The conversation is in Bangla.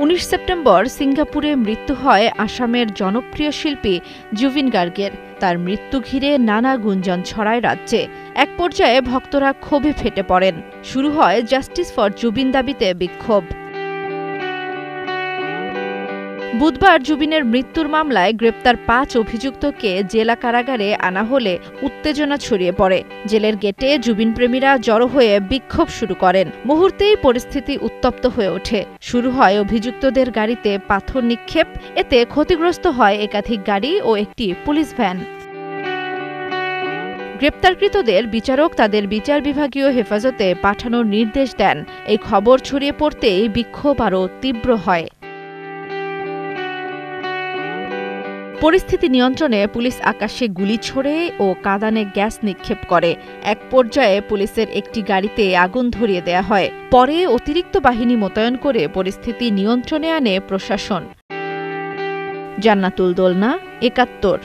19 সেপ্টেম্বর সিঙ্গাপুরে মৃত্যু হয় আসামের জনপ্রিয় শিল্পী জুবিন গার্গের। তার মৃত্যু ঘিরে নানা গুঞ্জন ছড়ায় রাজ্যে। এক পর্যায়ে ভক্তরা ক্ষোভে ফেটে পড়েন। শুরু হয় জাস্টিস ফর জুবিন দাবিতে বিক্ষোভ। বুধবার জুবিনের মৃত্যুর মামলায় গ্রেপ্তার 5 অভিযুক্তকে জেলা কারাগারে আনা হলে উত্তেজনা ছড়িয়ে পড়ে। জেলের গেটে জুবিন প্রেমীরা জড়ো হয়ে বিক্ষোভ শুরু করেন। মুহূর্তেই পরিস্থিতি উত্তপ্ত হয়ে ওঠে। শুরু হয় অভিযুক্তদের গাড়িতে পাথর নিক্ষেপ। এতে ক্ষতিগ্রস্ত হয় একাধিক গাড়ি ও একটি পুলিশ ভ্যান। গ্রেপ্তারকৃতদের বিচারক তাদের বিচার বিভাগীয় হেফাজতে পাঠানোর নির্দেশ দেন। এই খবর ছড়িয়ে পড়তেই বিক্ষোভ আরও তীব্র হয়। পরিস্থিতি নিয়ন্ত্রণে পুলিশ আকাশে গুলি ছোড়ে ও কাঁদানে গ্যাস নিক্ষেপ করে। এক পর্যায়ে পুলিশের একটি গাড়িতে আগুন ধরিয়ে দেয়া হয়। পরে অতিরিক্ত বাহিনী মোতায়েন করে পরিস্থিতি নিয়ন্ত্রণে আনে প্রশাসন। জান্নাতুল দোলনা, ৭১।